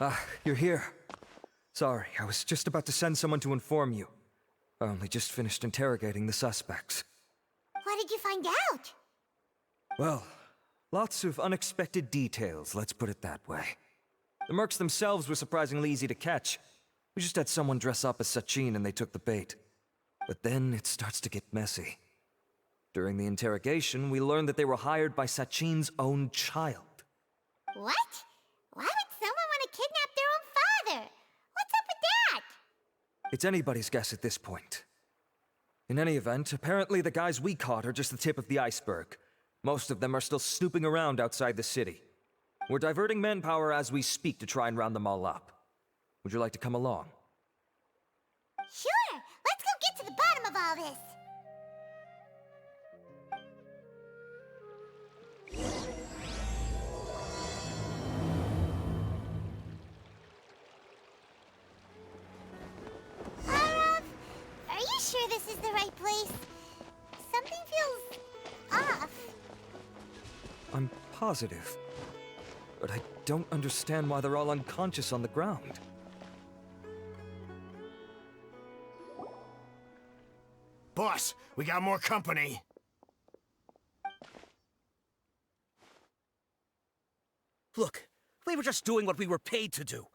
Ah, you're here. Sorry, I was just about to send someone to inform you. I only just finished interrogating the suspects. What did you find out? Well, lots of unexpected details, let's put it that way. The mercs themselves were surprisingly easy to catch. We just had someone dress up as Sachin and they took the bait. But then it starts to get messy. During the interrogation, we learned that they were hired by Sachin's own child. What? Why would someone want to kidnap their own father? What's up with that? It's anybody's guess at this point. In any event, apparently the guys we caught are just the tip of the iceberg. Most of them are still snooping around outside the city. We're diverting manpower as we speak to try and round them all up. Would you like to come along? Sure, let's go get to the bottom of all this. Are you sure this is the right place? Something feels off. I'm positive. But I don't understand why they're all unconscious on the ground. Boss, we got more company. Look, we were just doing what we were paid to do.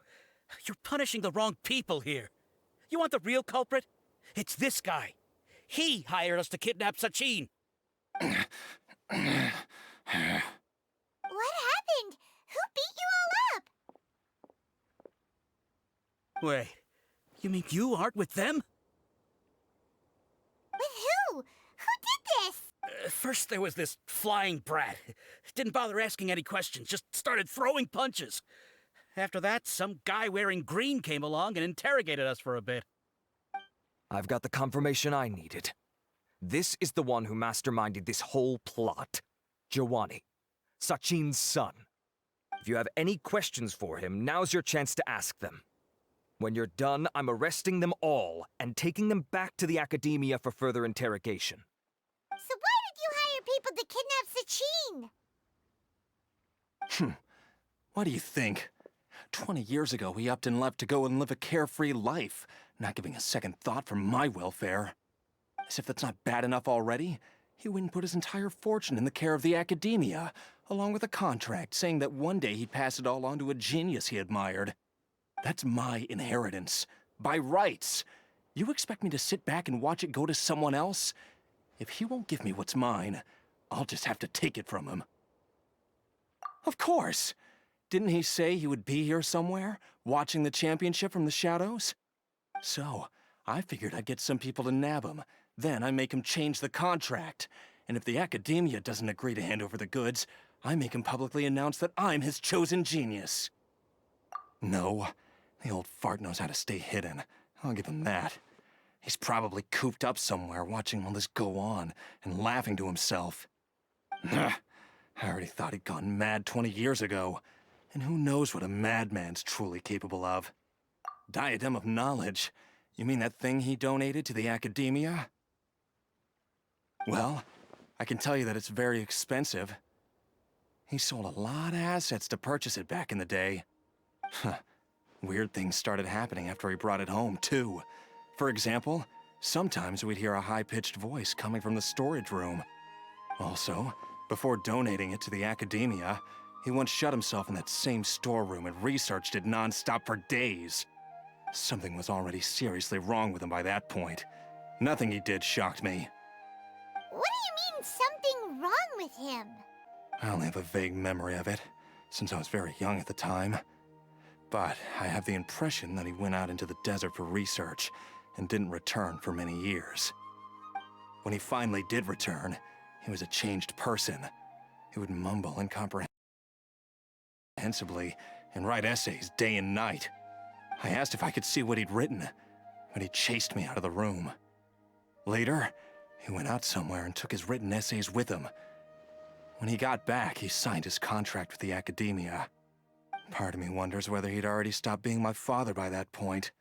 You're punishing the wrong people here. You want the real culprit? It's this guy. He hired us to kidnap Sachin. What happened? Who beat you all up? Wait, you mean you aren't with them? With who? Who did this? First there was this flying brat. Didn't bother asking any questions, just started throwing punches. After that, some guy wearing green came along and interrogated us for a bit. I've got the confirmation I needed. This is the one who masterminded this whole plot. Jawani, Sachin's son. If you have any questions for him, now's your chance to ask them. When you're done, I'm arresting them all and taking them back to the academia for further interrogation. So why did you hire people to kidnap Sachin? What do you think? 20 years ago, he upped and left to go and live a carefree life, not giving a second thought for my welfare. As if that's not bad enough already, he went and put his entire fortune in the care of the academia, along with a contract saying that one day he'd pass it all on to a genius he admired. That's my inheritance, by rights. You expect me to sit back and watch it go to someone else? If he won't give me what's mine, I'll just have to take it from him. Of course! Didn't he say he would be here somewhere, watching the championship from the shadows? So, I figured I'd get some people to nab him. Then I make him change the contract. And if the academia doesn't agree to hand over the goods, I make him publicly announce that I'm his chosen genius. No, the old fart knows how to stay hidden. I'll give him that. He's probably cooped up somewhere watching all this go on and laughing to himself. I already thought he'd gone mad 20 years ago. And who knows what a madman's truly capable of. Diadem of knowledge? You mean that thing he donated to the academia? Well, I can tell you that it's very expensive. He sold a lot of assets to purchase it back in the day. Weird things started happening after he brought it home, too. For example, sometimes we'd hear a high-pitched voice coming from the storage room. Also, before donating it to the academia, he once shut himself in that same storeroom and researched it non-stop for days. Something was already seriously wrong with him by that point. Nothing he did shocked me. What do you mean, something wrong with him? I only have a vague memory of it, since I was very young at the time. But I have the impression that he went out into the desert for research and didn't return for many years. When he finally did return, he was a changed person. He would mumble incomprehensibly and write essays day and night. I asked if I could see what he'd written, but he chased me out of the room. Later, he went out somewhere and took his written essays with him. When he got back, he signed his contract with the academia. Part of me wonders whether he'd already stopped being my father by that point.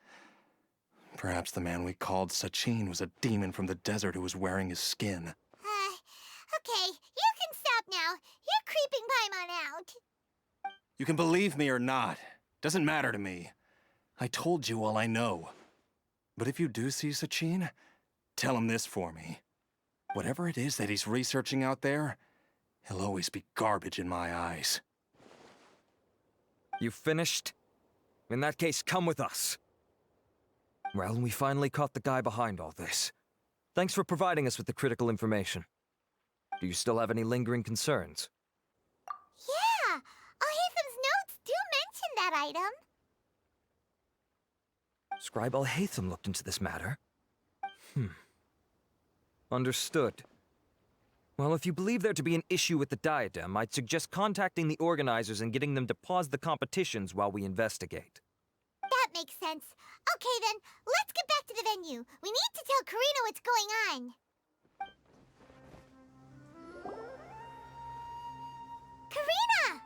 Perhaps the man we called Sachin was a demon from the desert who was wearing his skin. Okay, you can stop now. You're creeping Paimon out. You can believe me or not. Doesn't matter to me. I told you all I know. But if you do see Sachin, tell him this for me. Whatever it is that he's researching out there, he'll always be garbage in my eyes. You finished? In that case, come with us. Well, we finally caught the guy behind all this. Thanks for providing us with the critical information. Do you still have any lingering concerns? Yeah! Al-Haytham's notes do mention that item. Scribe Al-Haytham looked into this matter. Understood. Well, if you believe there to be an issue with the diadem, I'd suggest contacting the organizers and getting them to pause the competitions while we investigate. That makes sense. Okay then, let's get back to the venue. We need to tell Karina what's going on. Karina!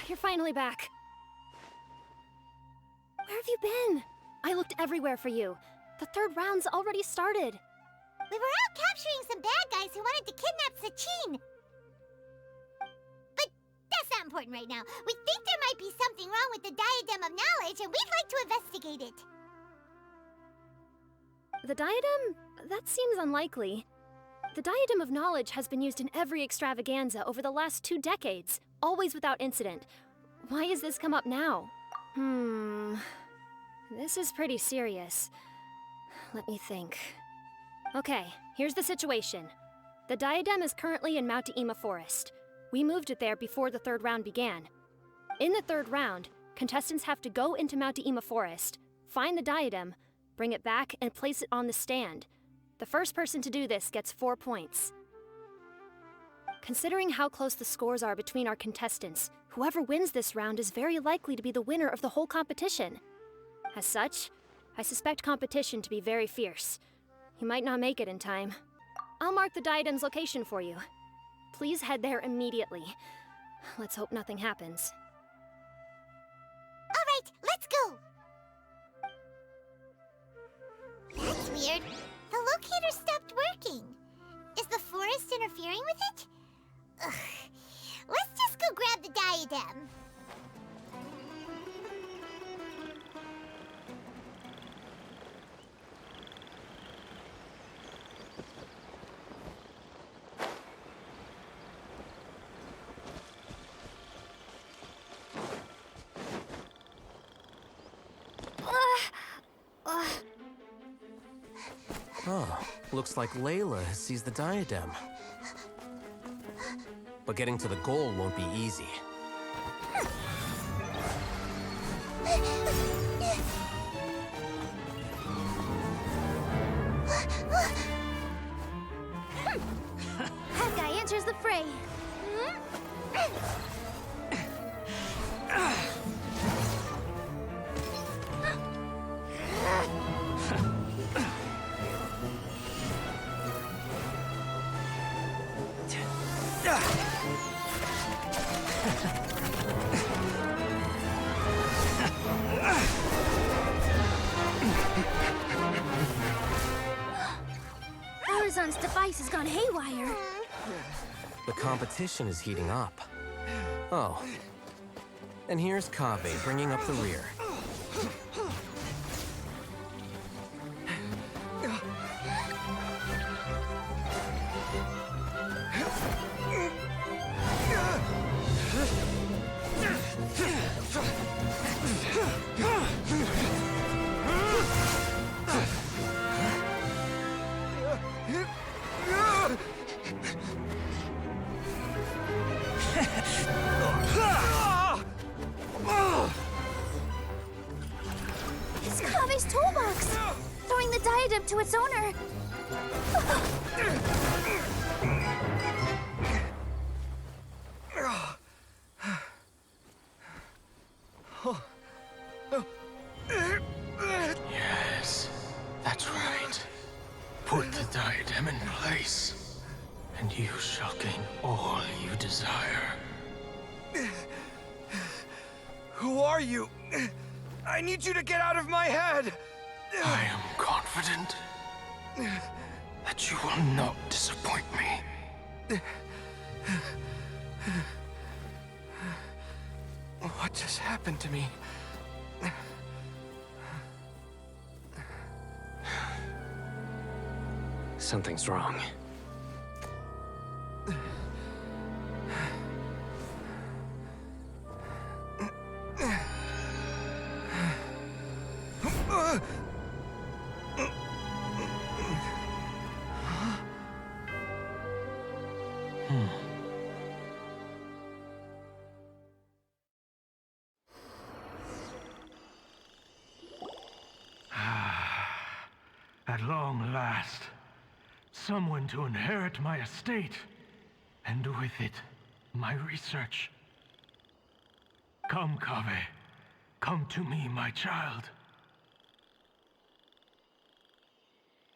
You're finally back. Where have you been? I looked everywhere for you. The third round's already started. We were out capturing some bad guys who wanted to kidnap Sachin. But that's not important right now. We think there might be something wrong with the Diadem of Knowledge, and we'd like to investigate it. The diadem? That seems unlikely. The Diadem of Knowledge has been used in every extravaganza over the last 2 decades, always without incident. Why has this come up now? This is pretty serious. Let me think. Okay, here's the situation. The diadem is currently in Mount Ima Forest. We moved it there before the third round began. In the third round, contestants have to go into Mount Ima Forest, find the diadem, bring it back, and place it on the stand. The first person to do this gets 4 points. Considering how close the scores are between our contestants, whoever wins this round is very likely to be the winner of the whole competition. As such, I suspect competition to be very fierce. You might not make it in time. I'll mark the diadem's location for you. Please head there immediately. Let's hope nothing happens. All right, let's go. That's weird. The locator stopped working. Is the forest interfering with it? Ugh. Let's just go grab the diadem. Oh, looks like Layla has seized the diadem. But getting to the goal won't be easy. That guy enters the fray. Horizon's device has gone haywire. The competition is heating up. Oh. And here's Kaveh bringing up the rear. It's Kaveh's toolbox! Throwing the diadem to its owner! Yes, that's right. Put the diadem in place, and you shall gain all you desire. Who are you? I need you to get out of my head! I am confident that you will not disappoint me. What just happened to me? Something's wrong. At long last, someone to inherit my estate, and with it, my research. Come, Kaveh. Come to me, my child.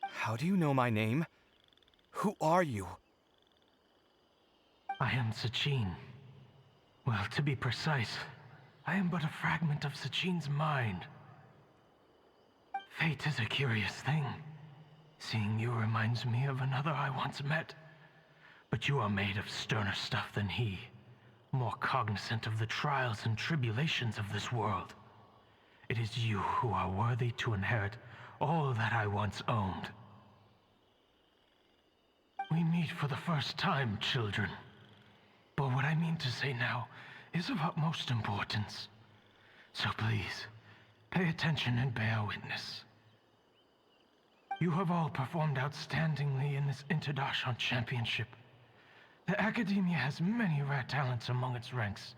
How do you know my name? Who are you? I am Sachin. Well, to be precise, I am but a fragment of Sachin's mind. Fate is a curious thing. Seeing you reminds me of another I once met. But you are made of sterner stuff than he, more cognizant of the trials and tribulations of this world. It is you who are worthy to inherit all that I once owned. We meet for the first time, children. But what I mean to say now is of utmost importance. So please, pay attention and bear witness. You have all performed outstandingly in this Interdarshan Championship. The Academia has many rare talents among its ranks,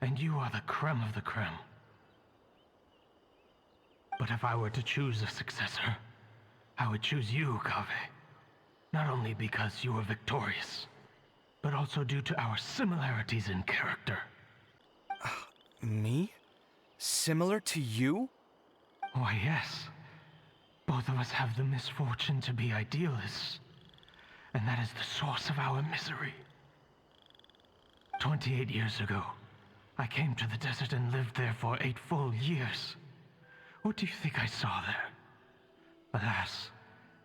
and you are the creme of the creme. But if I were to choose a successor, I would choose you, Kaveh. Not only because you were victorious, but also due to our similarities in character. Me? Similar to you? Why, yes. Both of us have the misfortune to be idealists, and that is the source of our misery. 28 years ago, I came to the desert and lived there for 8 full years. What do you think I saw there? Alas,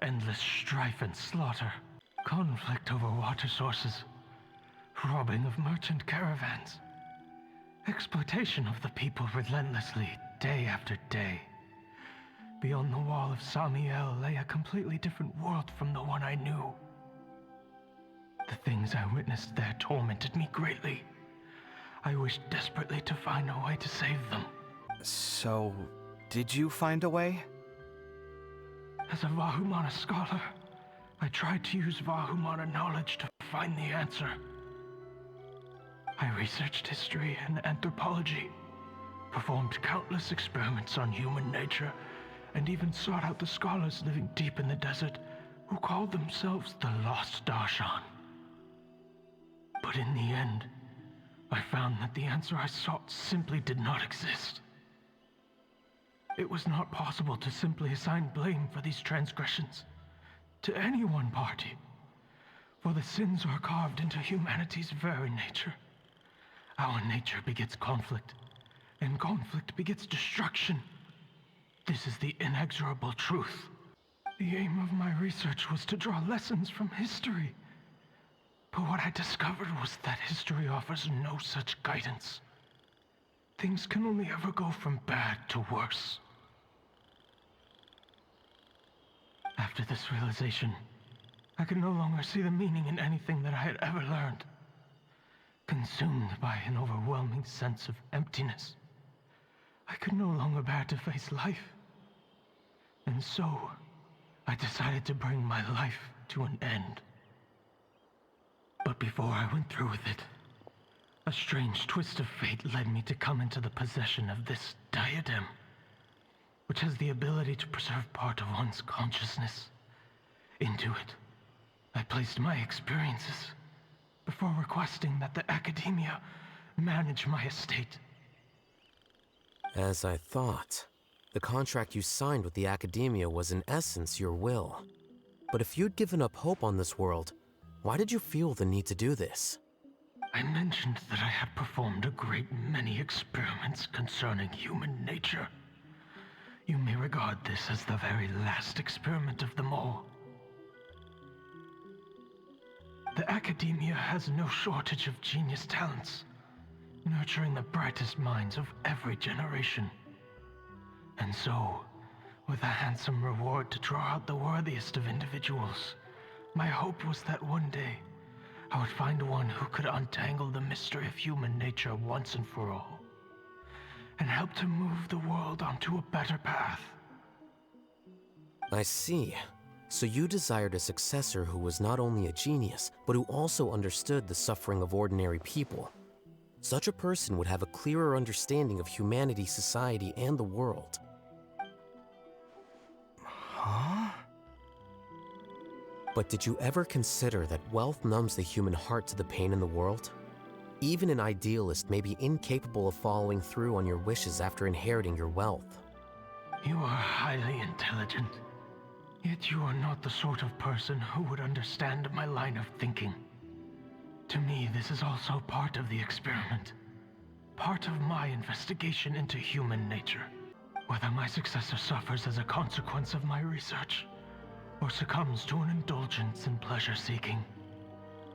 endless strife and slaughter, conflict over water sources, robbing of merchant caravans, exploitation of the people relentlessly, day after day. Beyond the wall of Samiel lay a completely different world from the one I knew. The things I witnessed there tormented me greatly. I wished desperately to find a way to save them. So, did you find a way? As a Vahumana scholar, I tried to use Vahumana knowledge to find the answer. I researched history and anthropology, performed countless experiments on human nature, and even sought out the scholars living deep in the desert who called themselves the Lost Darshan. But in the end, I found that the answer I sought simply did not exist. It was not possible to simply assign blame for these transgressions to any one party, for the sins are carved into humanity's very nature. Our nature begets conflict, and conflict begets destruction. This is the inexorable truth. The aim of my research was to draw lessons from history. But what I discovered was that history offers no such guidance. Things can only ever go from bad to worse. After this realization, I could no longer see the meaning in anything that I had ever learned. Consumed by an overwhelming sense of emptiness, I could no longer bear to face life. And so, I decided to bring my life to an end. But before I went through with it, a strange twist of fate led me to come into the possession of this diadem, which has the ability to preserve part of one's consciousness. Into it, I placed my experiences before requesting that the Academia manage my estate. As I thought, the contract you signed with the Academia was in essence your will. But if you'd given up hope on this world, why did you feel the need to do this? I mentioned that I had performed a great many experiments concerning human nature. You may regard this as the very last experiment of them all. The Academia has no shortage of genius talents, nurturing the brightest minds of every generation. And so, with a handsome reward to draw out the worthiest of individuals, my hope was that one day I would find one who could untangle the mystery of human nature once and for all, and help to move the world onto a better path. I see. So you desired a successor who was not only a genius, but who also understood the suffering of ordinary people. Such a person would have a clearer understanding of humanity, society, and the world. Huh? But did you ever consider that wealth numbs the human heart to the pain in the world? Even an idealist may be incapable of following through on your wishes after inheriting your wealth. You are highly intelligent, yet you are not the sort of person who would understand my line of thinking. To me, this is also part of the experiment. Part of my investigation into human nature. Whether my successor suffers as a consequence of my research, or succumbs to an indulgence in pleasure-seeking,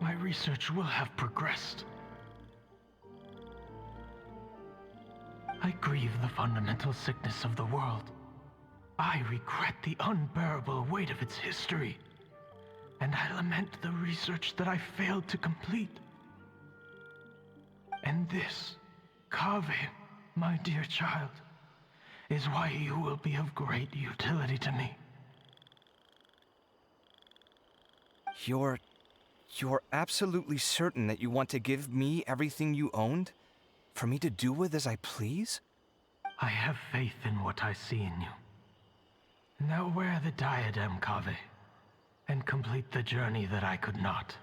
my research will have progressed. I grieve the fundamental sickness of the world. I regret the unbearable weight of its history, and I lament the research that I failed to complete. And this, Kaveh, my dear child, is why you will be of great utility to me. You're absolutely certain that you want to give me everything you owned? For me to do with as I please? I have faith in what I see in you. Now wear the diadem, Kaveh, and complete the journey that I could not.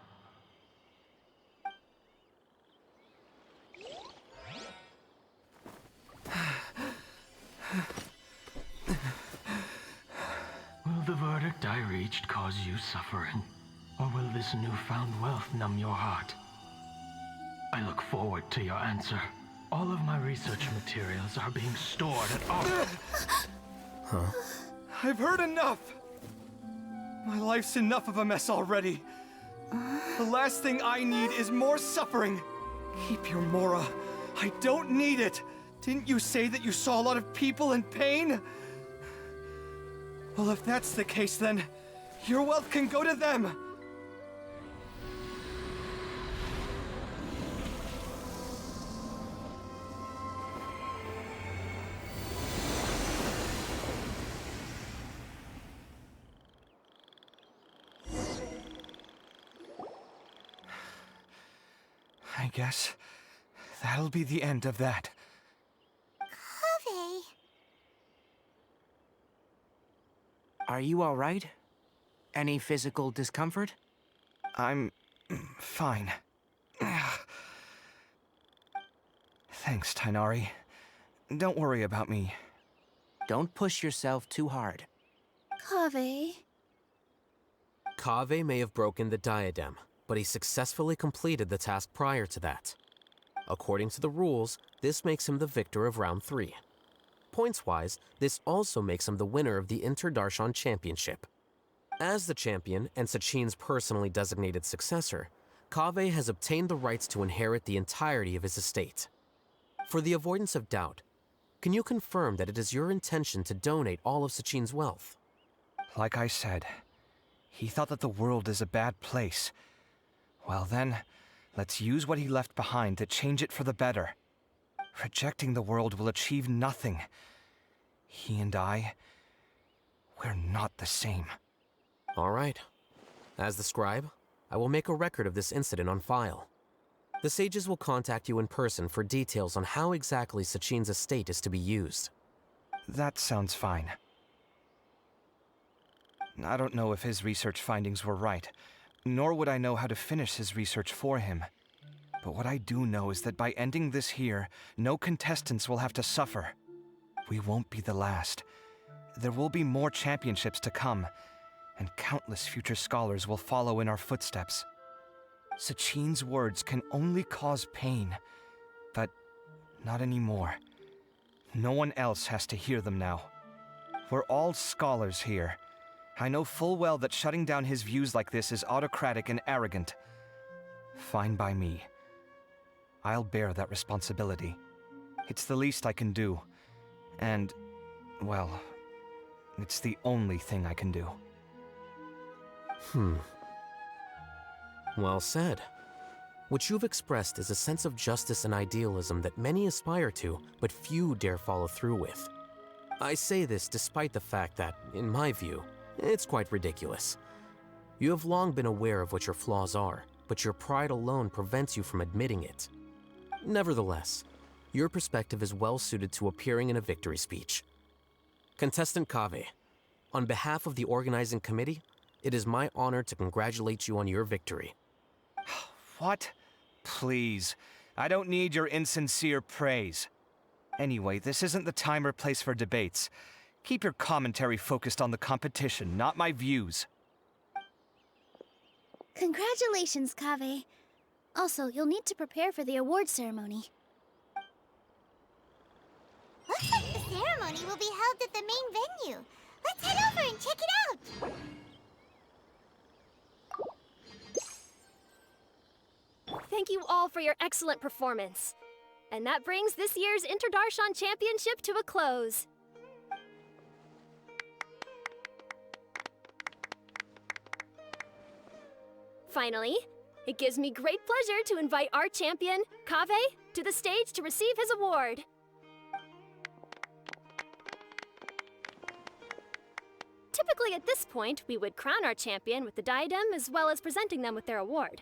Will the verdict I reached cause you suffering? Or will this newfound wealth numb your heart? I look forward to your answer. All of my research materials are being stored at Huh? I've heard enough! My life's enough of a mess already. The last thing I need is more suffering. Keep your Mora. I don't need it. Didn't you say that you saw a lot of people in pain? Well, if that's the case, then your wealth can go to them. I guess that'll be the end of that. Kaveh. Are you all right? Any physical discomfort? I'm fine. Thanks, Tainari. Don't worry about me. Don't push yourself too hard. Kaveh. Kaveh may have broken the diadem, but he successfully completed the task prior to that. According to the rules, this makes him the victor of round 3. Points-wise, this also makes him the winner of the Inter-Darshan Championship. As the champion and Sachin's personally designated successor, Kaveh has obtained the rights to inherit the entirety of his estate. For the avoidance of doubt, can you confirm that it is your intention to donate all of Sachin's wealth? Like I said, he thought that the world is a bad place. Well then, let's use what he left behind to change it for the better. Rejecting the world will achieve nothing. He and I, we're not the same. All right. As the scribe, I will make a record of this incident on file. The sages will contact you in person for details on how exactly Sachin's estate is to be used. That sounds fine. I don't know if his research findings were right, nor would I know how to finish his research for him. But what I do know is that by ending this here, no contestants will have to suffer. We won't be the last. There will be more championships to come, and countless future scholars will follow in our footsteps. Sachin's words can only cause pain, but not anymore. No one else has to hear them now. We're all scholars here. I know full well that shutting down his views like this is autocratic and arrogant. Fine by me. I'll bear that responsibility. It's the least I can do. And, well, it's the only thing I can do. Well said. What you've expressed is a sense of justice and idealism that many aspire to, but few dare follow through with. I say this despite the fact that, in my view, it's quite ridiculous. You have long been aware of what your flaws are, but your pride alone prevents you from admitting it. Nevertheless, your perspective is well suited to appearing in a victory speech. Contestant Kaveh, on behalf of the organizing committee, it is my honor to congratulate you on your victory. What? Please. I don't need your insincere praise. Anyway, this isn't the time or place for debates. Keep your commentary focused on the competition, not my views. Congratulations, Kaveh. Also, you'll need to prepare for the award ceremony. Looks like the ceremony will be held at the main venue. Let's head over and check it out! Thank you all for your excellent performance. And that brings this year's Interdarshan Championship to a close. Finally, it gives me great pleasure to invite our champion, Kaveh, to the stage to receive his award. Typically at this point, we would crown our champion with the diadem as well as presenting them with their award.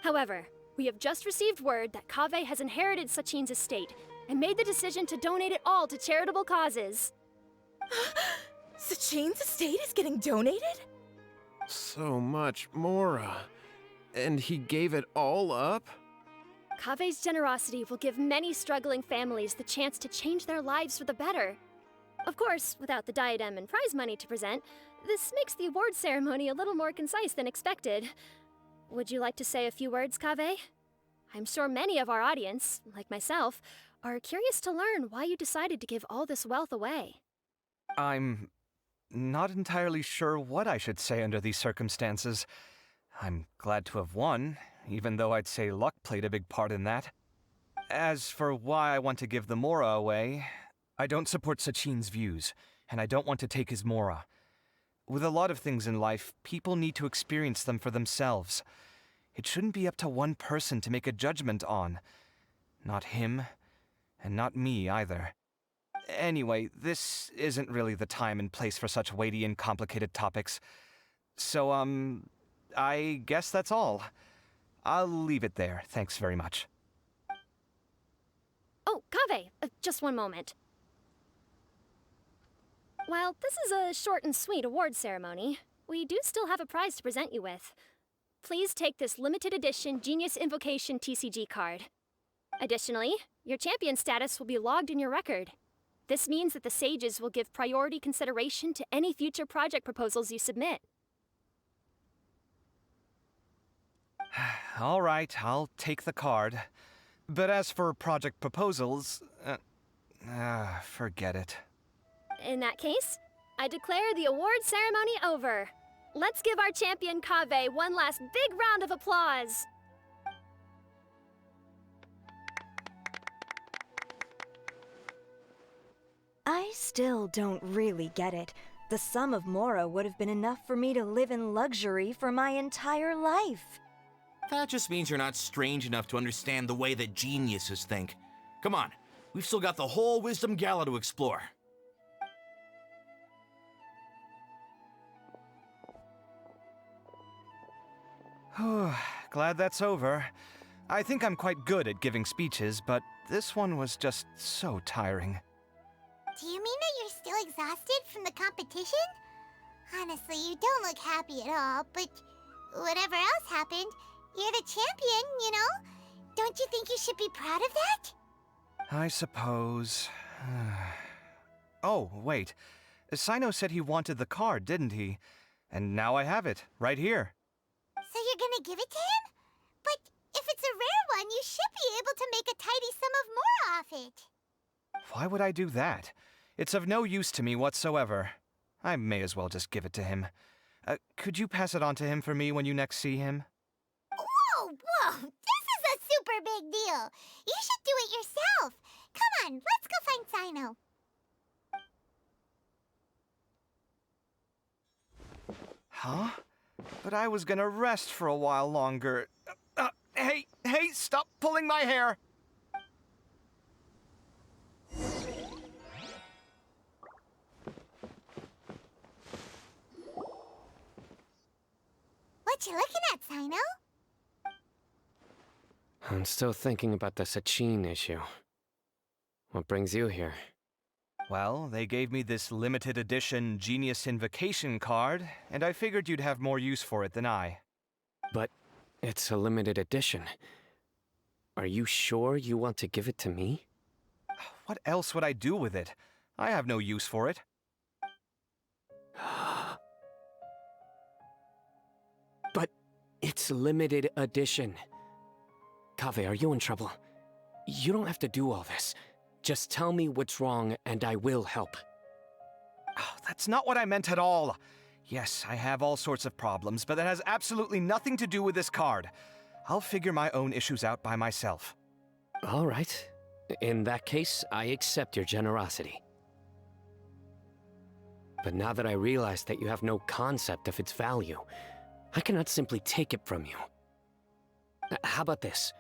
However, we have just received word that Kaveh has inherited Sachin's estate and made the decision to donate it all to charitable causes. Sachin's estate is getting donated? So much, Mora. And he gave it all up? Kaveh's generosity will give many struggling families the chance to change their lives for the better. Of course, without the diadem and prize money to present, this makes the award ceremony a little more concise than expected. Would you like to say a few words, Kaveh? I'm sure many of our audience, like myself, are curious to learn why you decided to give all this wealth away. I'm not entirely sure what I should say under these circumstances. I'm glad to have won, even though I'd say luck played a big part in that. As for why I want to give the Mora away, I don't support Sachin's views, and I don't want to take his Mora. With a lot of things in life, people need to experience them for themselves. It shouldn't be up to one person to make a judgment on. Not him, and not me either. Anyway, this isn't really the time and place for such weighty and complicated topics. So, I guess that's all. I'll leave it there. Thanks very much. Oh, Kaveh, just one moment. While this is a short and sweet award ceremony, we do still have a prize to present you with. Please take this limited edition Genius Invocation TCG card. Additionally, your champion status will be logged in your record. This means that the Sages will give priority consideration to any future project proposals you submit. All right, I'll take the card. But as for project proposals, forget it. In that case, I declare the award ceremony over. Let's give our champion Kaveh one last big round of applause. I still don't really get it. The sum of Mora would have been enough for me to live in luxury for my entire life. That just means you're not strange enough to understand the way that geniuses think. Come on, we've still got the whole Wisdom Gala to explore. Glad that's over. I think I'm quite good at giving speeches, but this one was just so tiring. Do you mean that you're still exhausted from the competition? Honestly, you don't look happy at all, but whatever else happened, you're the champion, you know? Don't you think you should be proud of that? I suppose. Oh, wait. Sino said he wanted the card, didn't he? And now I have it, right here. So you're gonna give it to him? But if it's a rare one, you should be able to make a tidy sum of Mora off it. Why would I do that? It's of no use to me whatsoever. I may as well just give it to him. Could you pass it on to him for me when you next see him? Whoa, this is a super big deal. You should do it yourself. Come on, let's go find Sino. Huh? But I was gonna rest for a while longer. Hey, stop pulling my hair! What you looking at, Sino? I'm still thinking about the Sachin issue. What brings you here? Well, they gave me this limited edition Genius Invocation card, and I figured you'd have more use for it than I. But it's a limited edition. Are you sure you want to give it to me? What else would I do with it? I have no use for it. But it's limited edition. Kaveh, are you in trouble? You don't have to do all this. Just tell me what's wrong and I will help. Oh, that's not what I meant at all. Yes, I have all sorts of problems, but that has absolutely nothing to do with this card. I'll figure my own issues out by myself. All right. In that case, I accept your generosity. But now that I realize that you have no concept of its value, I cannot simply take it from you. How about this?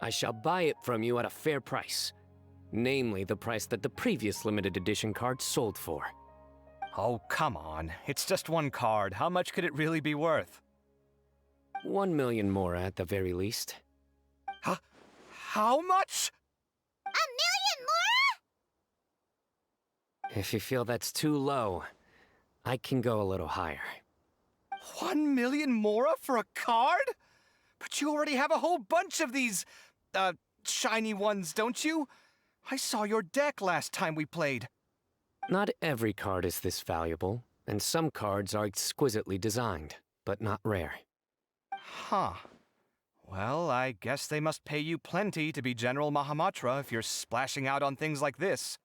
I shall buy it from you at a fair price. Namely, the price that the previous limited edition card sold for. Oh, come on. It's just one card. How much could it really be worth? 1 million more at the very least. Huh? How much? 1 million more? If you feel that's too low, I can go a little higher. 1 million mora for a card? But you already have a whole bunch of these, shiny ones, don't you? I saw your deck last time we played. Not every card is this valuable, and some cards are exquisitely designed, but not rare. Huh. Well, I guess they must pay you plenty to be General Mahamatra if you're splashing out on things like this.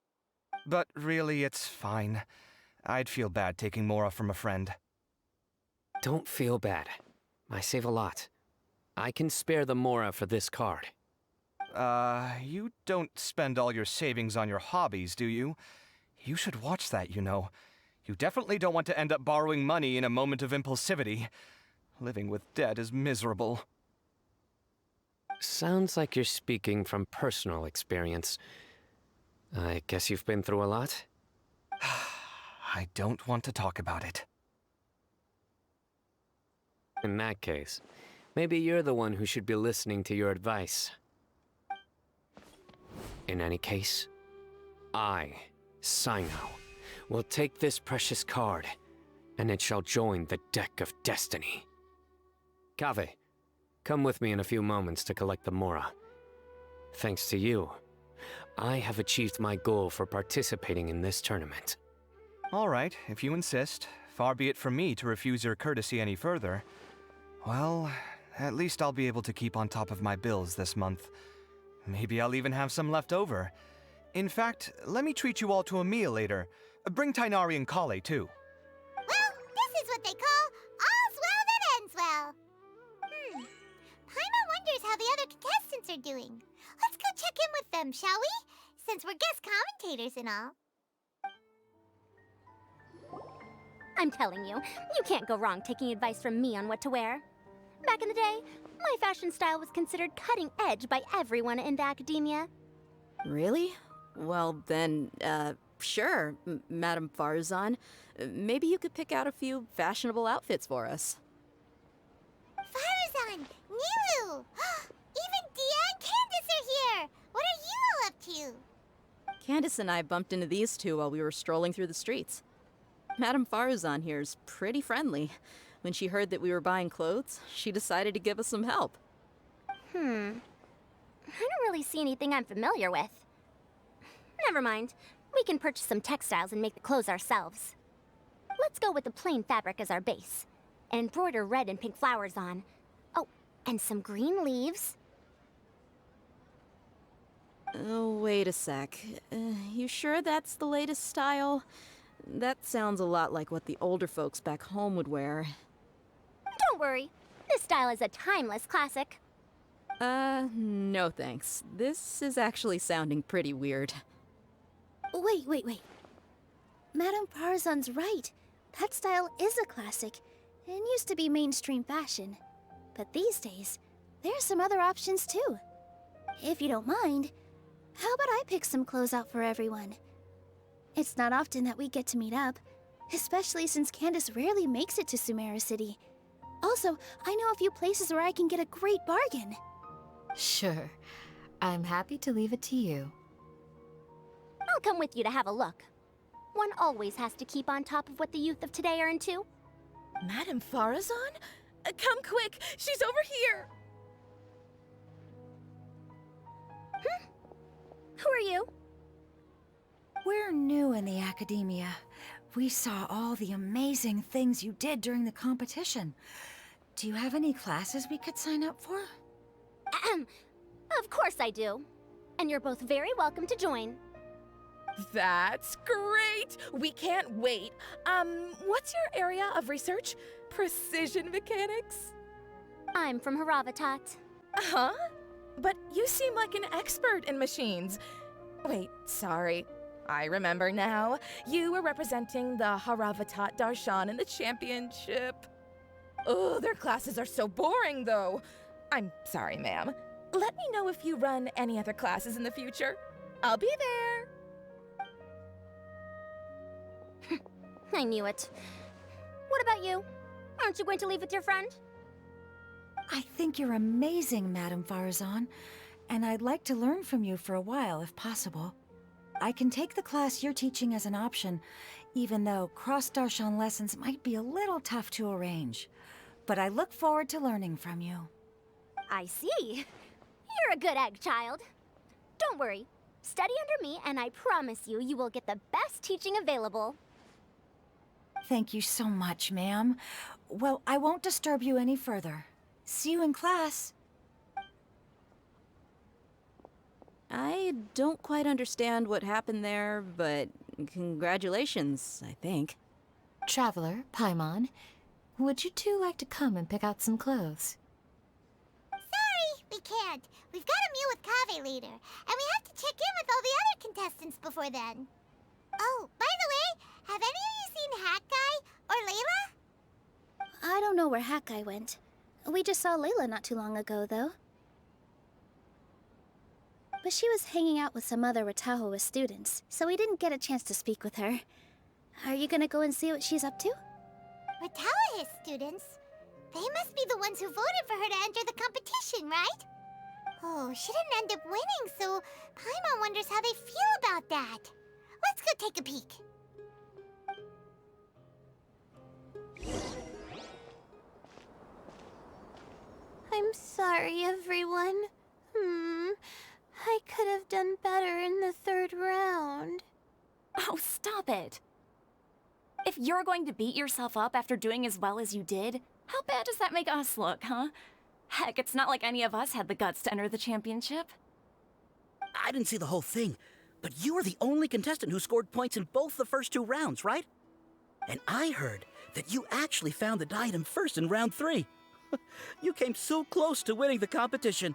But really, it's fine. I'd feel bad taking Mora from a friend. Don't feel bad. I save a lot. I can spare the Mora for this card. You don't spend all your savings on your hobbies, do you? You should watch that, you know. You definitely don't want to end up borrowing money in a moment of impulsivity. Living with debt is miserable. Sounds like you're speaking from personal experience. I guess you've been through a lot? I don't want to talk about it. In that case, maybe you're the one who should be listening to your advice. In any case, I, Sino, will take this precious card, and it shall join the deck of destiny. Kaveh, come with me in a few moments to collect the Mora. Thanks to you, I have achieved my goal for participating in this tournament. All right, if you insist. Far be it from me to refuse your courtesy any further. Well, at least I'll be able to keep on top of my bills this month. Maybe I'll even have some left over. In fact, let me treat you all to a meal later. Bring Tainari and Kale, too. Well, this is what they call all's well that ends well. Paimon wonders how the other contestants are doing. Let's go check in with them, shall we? Since we're guest commentators and all. I'm telling you, you can't go wrong taking advice from me on what to wear. Back in the day, my fashion style was considered cutting edge by everyone in the academia. Really? Well, then, sure, Madame Farzan. Maybe you could pick out a few fashionable outfits for us. Farzan! Nilu! Even Dia and Candace are here! What are you all up to? Candace and I bumped into these two while we were strolling through the streets. Madame Farzan here's pretty friendly. When she heard that we were buying clothes, she decided to give us some help. I don't really see anything I'm familiar with. Never mind. We can purchase some textiles and make the clothes ourselves. Let's go with the plain fabric as our base. And embroider red and pink flowers on. Oh, and some green leaves. Oh, wait a sec. You sure that's the latest style? That sounds a lot like what the older folks back home would wear. Don't worry. This style is a timeless classic. No thanks. This is actually sounding pretty weird. Wait. Madame Parzan's right. That style is a classic and used to be mainstream fashion. But these days, there's some other options too. If you don't mind, how about I pick some clothes out for everyone? It's not often that we get to meet up, especially since Candace rarely makes it to Sumeru City. Also, I know a few places where I can get a great bargain. Sure. I'm happy to leave it to you. I'll come with you to have a look. One always has to keep on top of what the youth of today are into. Madame Farazan? Come quick! She's over here! Who are you? We're new in the academia. We saw all the amazing things you did during the competition. Do you have any classes we could sign up for? Of course I do. And you're both very welcome to join. That's great! We can't wait. What's your area of research? Precision mechanics? I'm from Haravatat. Huh? But you seem like an expert in machines. Wait, sorry. I remember now. You were representing the Haravatat Darshan in the championship. Oh, their classes are so boring, though. I'm sorry, ma'am. Let me know if you run any other classes in the future. I'll be there. I knew it. What about you? Aren't you going to leave with your friend? I think you're amazing, Madame Farazan, and I'd like to learn from you for a while, if possible. I can take the class you're teaching as an option, even though cross-Darshan lessons might be a little tough to arrange. But I look forward to learning from you. I see. You're a good egg, child. Don't worry. Study under me, and I promise you, you will get the best teaching available. Thank you so much, ma'am. Well, I won't disturb you any further. See you in class. I don't quite understand what happened there, but congratulations, I think. Traveler, Paimon, would you two like to come and pick out some clothes? Sorry, we can't. We've got a meal with Kaveh later, and we have to check in with all the other contestants before then. Oh, by the way, have any of you seen Hat Guy or Layla? I don't know where Hat Guy went. We just saw Layla not too long ago, though. But she was hanging out with some other Ratahoa students, so we didn't get a chance to speak with her. Are you gonna go and see what she's up to? Ratahoa students? They must be the ones who voted for her to enter the competition, right? Oh, she didn't end up winning, so Paimon wonders how they feel about that. Let's go take a peek. I'm sorry, everyone. I could have done better in the third round. Oh, stop it. If you're going to beat yourself up after doing as well as you did, how bad does that make us look, huh? Heck, it's not like any of us had the guts to enter the championship. I didn't see the whole thing, but you were the only contestant who scored points in both the first 2 rounds, right? And I heard that you actually found the diadem first in round 3. You came so close to winning the competition.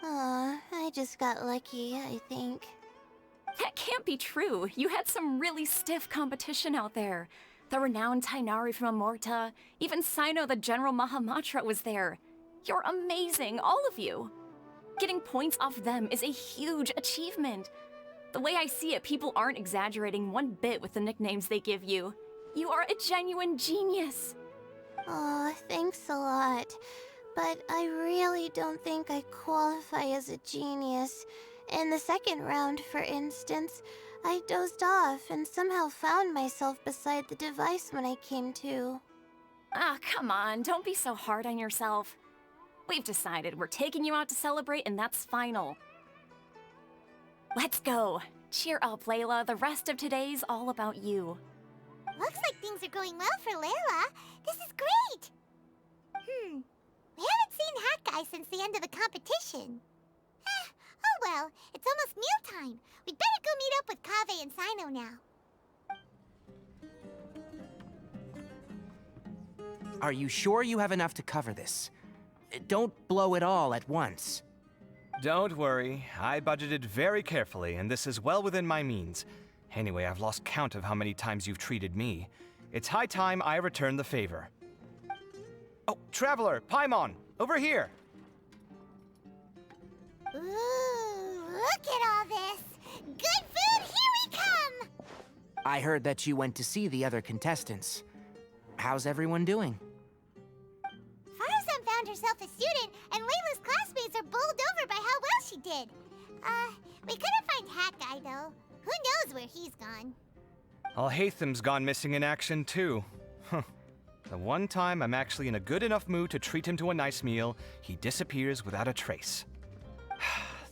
Aw, I just got lucky, I think. That can't be true. You had some really stiff competition out there. The renowned Tainari from Amorta, even Sino the General Mahamatra was there. You're amazing, all of you. Getting points off them is a huge achievement. The way I see it, people aren't exaggerating one bit with the nicknames they give you. You are a genuine genius. Aw, thanks a lot. But I really don't think I qualify as a genius. In the second round, for instance, I dozed off and somehow found myself beside the device when I came to. Ah, come on, don't be so hard on yourself. We've decided we're taking you out to celebrate, and that's final. Let's go. Cheer up, Layla. The rest of today's all about you. Looks like things are going well for Layla. This is great! We haven't seen Hat Guy since the end of the competition. Oh well, it's almost mealtime. We'd better go meet up with Kaveh and Sino now. Are you sure you have enough to cover this? don't blow it all at once. Don't worry, I budgeted very carefully, and this is well within my means. Anyway, I've lost count of how many times you've treated me. It's high time I return the favor. Oh, Traveler, Paimon, over here! Ooh, look at all this! Good food, here we come! I heard that you went to see the other contestants. How's everyone doing? Farazan found herself a student, and Layla's classmates are bowled over by how well she did. We couldn't find Hat Guy, though. Who knows where he's gone? Alhaitham's gone missing in action, too. Huh. The one time I'm actually in a good enough mood to treat him to a nice meal, he disappears without a trace.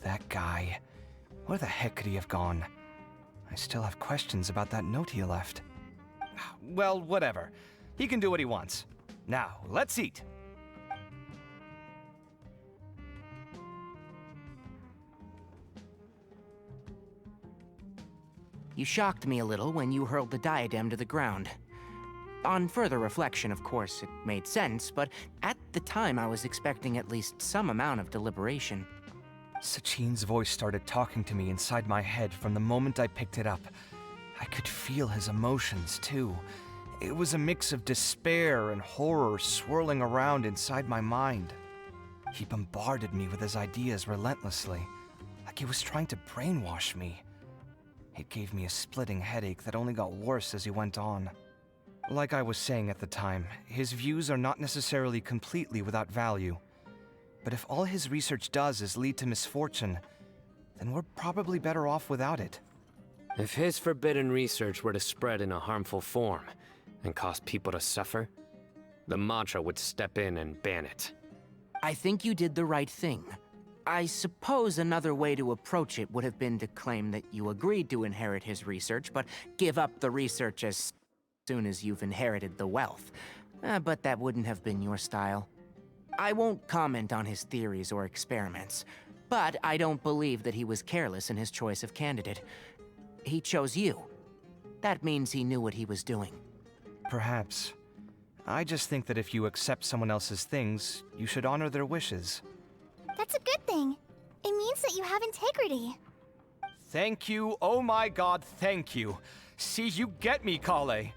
That guy. Where the heck could he have gone? I still have questions about that note he left. Well, whatever. He can do what he wants. Now, let's eat. You shocked me a little when you hurled the diadem to the ground. On further reflection, of course, it made sense, but at the time I was expecting at least some amount of deliberation. Sachin's voice started talking to me inside my head from the moment I picked it up. I could feel his emotions, too. It was a mix of despair and horror swirling around inside my mind. He bombarded me with his ideas relentlessly, like he was trying to brainwash me. It gave me a splitting headache that only got worse as he went on. Like I was saying at the time, his views are not necessarily completely without value. But if all his research does is lead to misfortune, then we're probably better off without it. If his forbidden research were to spread in a harmful form and cause people to suffer, the Madra would step in and ban it. I think you did the right thing. I suppose another way to approach it would have been to claim that you agreed to inherit his research, but give up the research as soon as you've inherited the wealth. But that wouldn't have been your style. I won't comment on his theories or experiments, but I don't believe that he was careless in his choice of candidate. He chose you. That means he knew what he was doing. Perhaps. I just think that if you accept someone else's things, you should honor their wishes. That's a good thing. It means that you have integrity. Thank you, oh my god, thank you. See, you get me, Kale.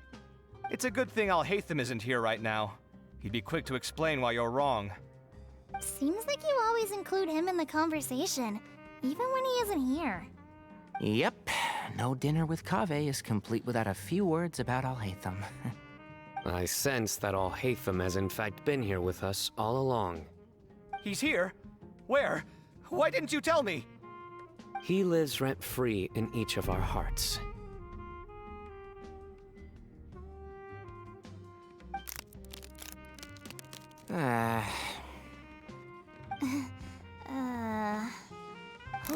It's a good thing Alhaitham isn't here right now. He'd be quick to explain why you're wrong. Seems like you always include him in the conversation, even when he isn't here. Yep, no dinner with Kaveh is complete without a few words about Alhaitham. I sense that Alhaitham has in fact been here with us all along. He's here? Where? Why didn't you tell me? He lives rent-free in each of our hearts.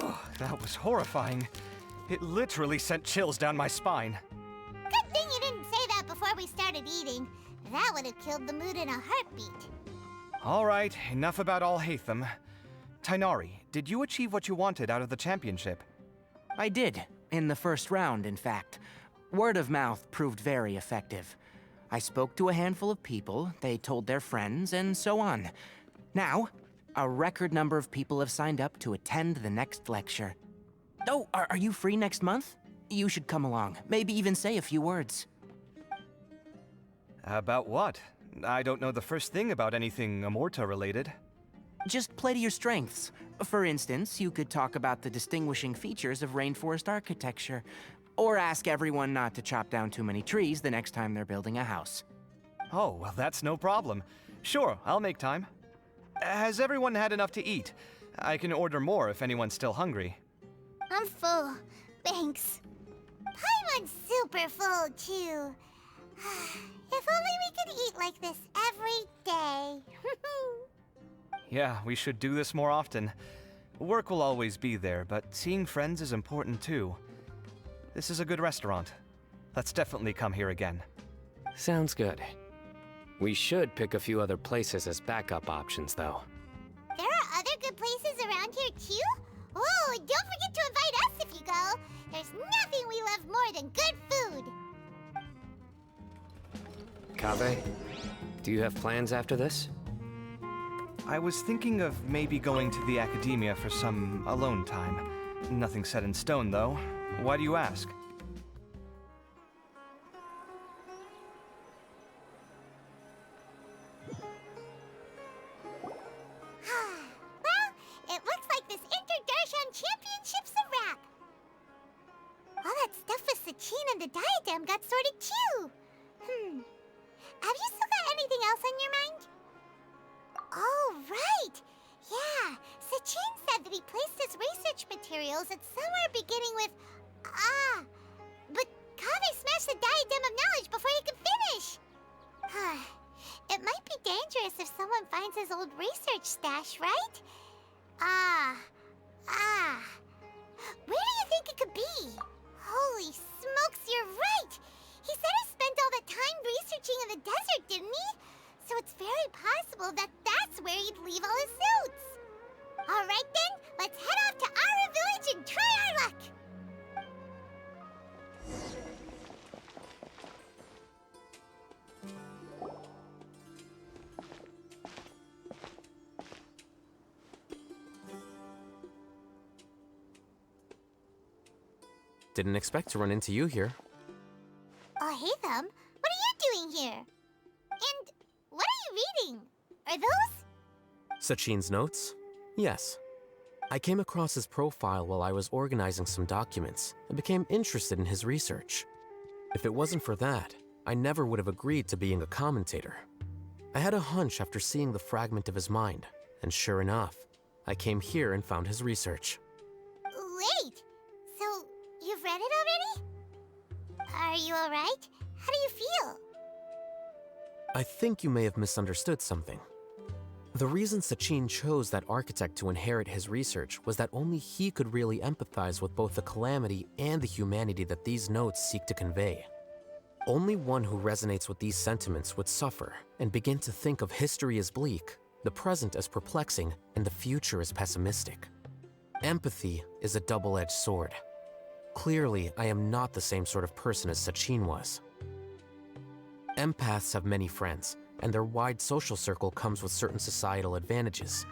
Oh, that was horrifying. It literally sent chills down my spine. Good thing you didn't say that before we started eating. That would have killed the mood in a heartbeat. All right, enough about Alhaitham. Tainari, did you achieve what you wanted out of the championship? I did, in the first round, in fact. Word of mouth proved very effective. I spoke to a handful of people, they told their friends, and so on. Now, a record number of people have signed up to attend the next lecture. Oh, are you free next month? You should come along, maybe even say a few words. About what? I don't know the first thing about anything Amorta-related. Just play to your strengths. For instance, you could talk about the distinguishing features of rainforest architecture, or ask everyone not to chop down too many trees the next time they're building a house. Oh, well, that's no problem. Sure, I'll make time. Has everyone had enough to eat? I can order more if anyone's still hungry. I'm full. Thanks. Paimon's super full, too. If only we could eat like this every day. Yeah, we should do this more often. Work will always be there, but seeing friends is important too. This is a good restaurant. Let's definitely come here again. Sounds good. We should pick a few other places as backup options, though. There are other good places around here, too? Oh, and don't forget to invite us if you go. There's nothing we love more than good food. Kaveh, do you have plans after this? I was thinking of maybe going to the academia for some alone time. Nothing set in stone, though. Why do you ask? Well, it looks like this Inter-Darshan Championship's a wrap. All that stuff with Sachin and the diadem got sorted too. Have you still got anything else on your mind? Oh, right. Yeah, Sachin said that he placed his research materials at somewhere beginning with but Kaveh smashed the diadem of knowledge before he could finish. It might be dangerous if someone finds his old research stash, right? Where do you think it could be? Holy smokes, you're right! He said he spent all that time researching in the desert, didn't he? So it's very possible that that's where he'd leave all his notes. Alright then, let's head off to Ara Village and try our luck! Didn't expect to run into you here. Oh, hey, Thumb. What are you doing here? And what are you reading? Are those? Sachin's notes? Yes. I came across his profile while I was organizing some documents and became interested in his research. If it wasn't for that, I never would have agreed to being a commentator. I had a hunch after seeing the fragment of his mind, and sure enough, I came here and found his research. Wait! So, you've read it already? Are you alright? How do you feel? I think you may have misunderstood something. The reason Sachin chose that architect to inherit his research was that only he could really empathize with both the calamity and the humanity that these notes seek to convey. Only one who resonates with these sentiments would suffer and begin to think of history as bleak, the present as perplexing, and the future as pessimistic. Empathy is a double-edged sword. Clearly, I am not the same sort of person as Sachin was. Empaths have many friends, and their wide social circle comes with certain societal advantages.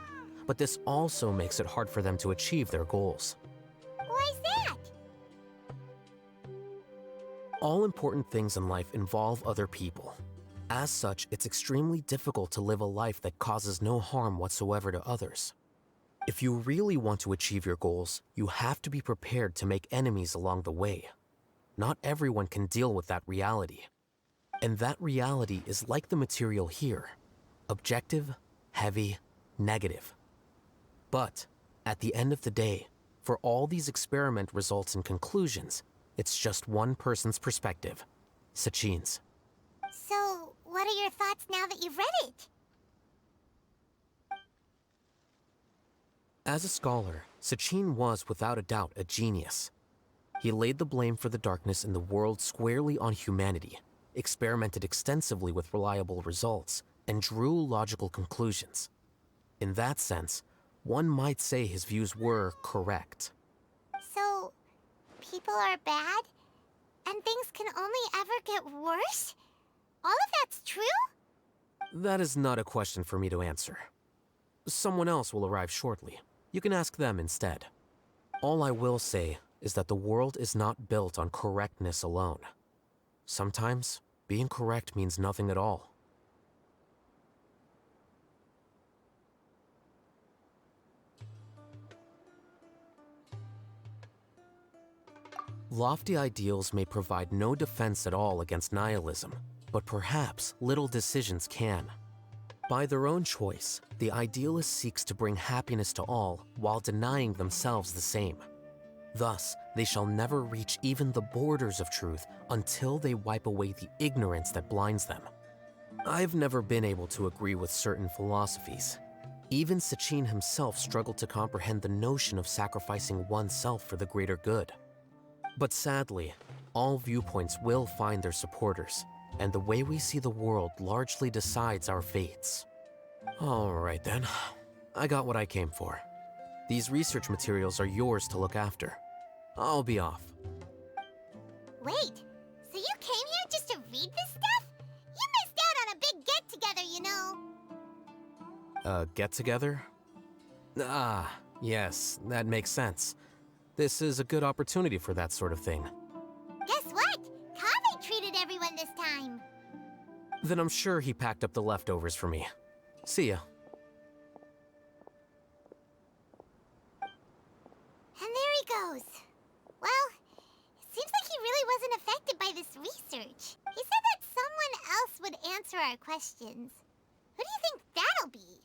But this also makes it hard for them to achieve their goals. Why's that? All important things in life involve other people. As such, it's extremely difficult to live a life that causes no harm whatsoever to others. If you really want to achieve your goals, you have to be prepared to make enemies along the way. Not everyone can deal with that reality. And that reality is like the material here. Objective, heavy, negative. But, at the end of the day, for all these experiment results and conclusions, it's just one person's perspective, Sachin's. So, what are your thoughts now that you've read it? As a scholar, Sachin was without a doubt a genius. He laid the blame for the darkness in the world squarely on humanity, experimented extensively with reliable results, and drew logical conclusions. In that sense, one might say his views were correct. So, people are bad? And things can only ever get worse? All of that's true? That is not a question for me to answer. Someone else will arrive shortly. You can ask them instead. All I will say is that the world is not built on correctness alone. Sometimes, being correct means nothing at all. Lofty ideals may provide no defense at all against nihilism, but perhaps little decisions can. By their own choice, the idealist seeks to bring happiness to all while denying themselves the same. Thus, they shall never reach even the borders of truth until they wipe away the ignorance that blinds them. I've never been able to agree with certain philosophies. Even Sachin himself struggled to comprehend the notion of sacrificing oneself for the greater good. But sadly, all viewpoints will find their supporters, and the way we see the world largely decides our fates. All right then, I got what I came for. These research materials are yours to look after. I'll be off. Wait, so you came here just to read this stuff? You missed out on a big get-together, you know. A get-together? Ah, yes, that makes sense. This is a good opportunity for that sort of thing. Guess what? Kaveh treated everyone this time. Then I'm sure he packed up the leftovers for me. See ya. And there he goes. Well, it seems like he really wasn't affected by this research. He said that someone else would answer our questions. Who do you think that'll be?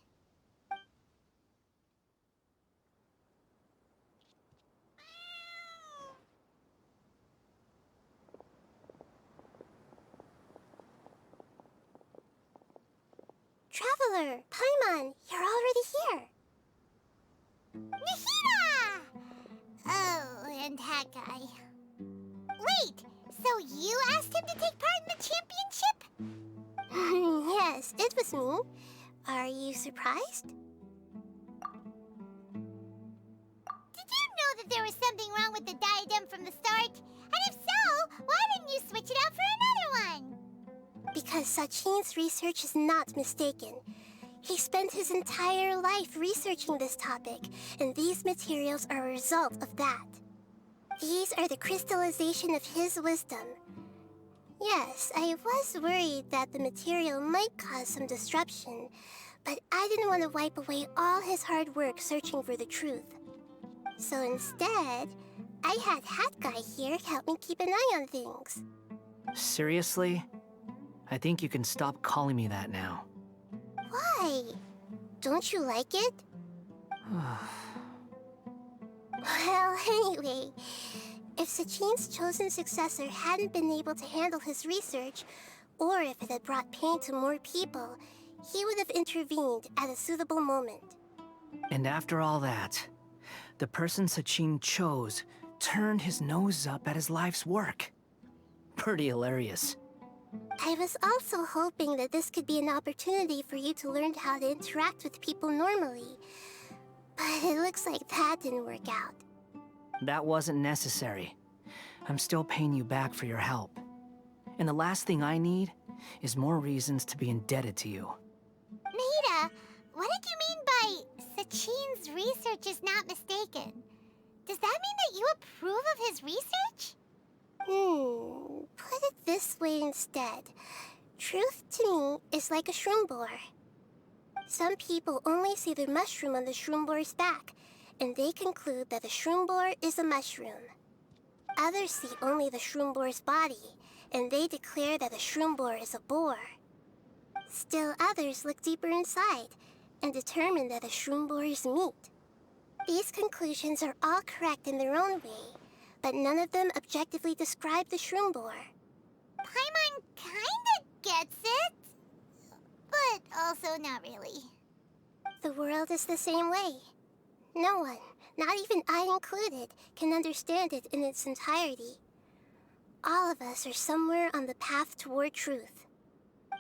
Traveler, Paimon, you're already here. Nahida! Oh, and that guy. Wait, so you asked him to take part in the championship? Yes, it was me. Are you surprised? Did you know that there was something wrong with the diadem from the start? And if so, why didn't you switch it out for another one? Because Sachin's research is not mistaken. He spent his entire life researching this topic, and these materials are a result of that. These are the crystallization of his wisdom. Yes, I was worried that the material might cause some disruption, but I didn't want to wipe away all his hard work searching for the truth. So instead, I had Hat Guy here help me keep an eye on things. Seriously? I think you can stop calling me that now. Why? Don't you like it? Well, anyway, if Sachin's chosen successor hadn't been able to handle his research, or if it had brought pain to more people, he would have intervened at a suitable moment. And after all that, the person Sachin chose turned his nose up at his life's work. Pretty hilarious. I was also hoping that this could be an opportunity for you to learn how to interact with people normally. But it looks like that didn't work out. That wasn't necessary. I'm still paying you back for your help. And the last thing I need is more reasons to be indebted to you. Nahida, what did you mean by Sachin's research is not mistaken? Does that mean that you approve of his research? Put it this way instead. Truth to me is like a shroom boar. Some people only see the mushroom on the shroom boar's back, and they conclude that the shroom boar is a mushroom. Others see only the shroom boar's body, and they declare that the shroom boar is a boar. Still others look deeper inside, and determine that the shroom boar is meat. These conclusions are all correct in their own way, but none of them objectively describe the shroom boar. Paimon kinda gets it, but also not really. The world is the same way. No one, not even I included, can understand it in its entirety. All of us are somewhere on the path toward truth.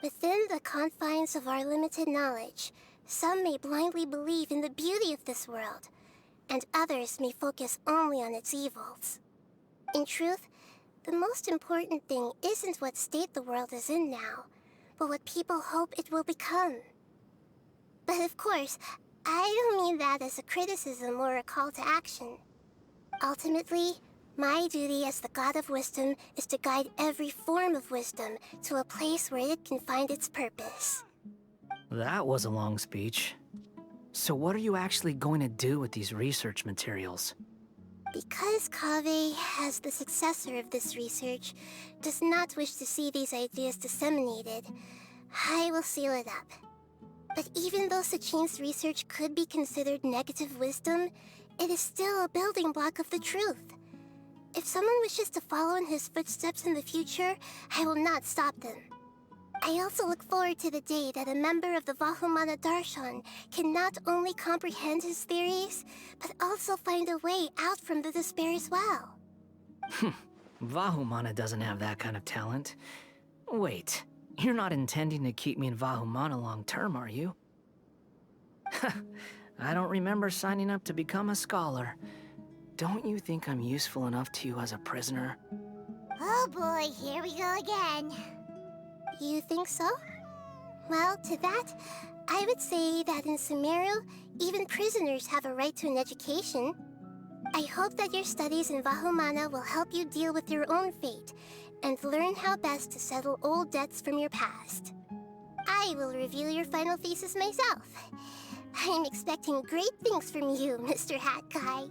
Within the confines of our limited knowledge, some may blindly believe in the beauty of this world, and others may focus only on its evils. In truth, the most important thing isn't what state the world is in now, but what people hope it will become. But of course, I don't mean that as a criticism or a call to action. Ultimately, my duty as the God of Wisdom is to guide every form of wisdom to a place where it can find its purpose. That was a long speech. So what are you actually going to do with these research materials? Because Kaveh, as the successor of this research, does not wish to see these ideas disseminated, I will seal it up. But even though Sachin's research could be considered negative wisdom, it is still a building block of the truth. If someone wishes to follow in his footsteps in the future, I will not stop them. I also look forward to the day that a member of the Vahumana Darshan can not only comprehend his theories, but also find a way out from the despair as well. Vahumana doesn't have that kind of talent. Wait, you're not intending to keep me in Vahumana long term, are you? I don't remember signing up to become a scholar. Don't you think I'm useful enough to you as a prisoner? Oh boy, here we go again. You think so? Well, to that, I would say that in Sumeru, even prisoners have a right to an education. I hope that your studies in Vahumana will help you deal with your own fate and learn how best to settle old debts from your past. I will review your final thesis myself. I'm expecting great things from you, Mr. Hat Guy.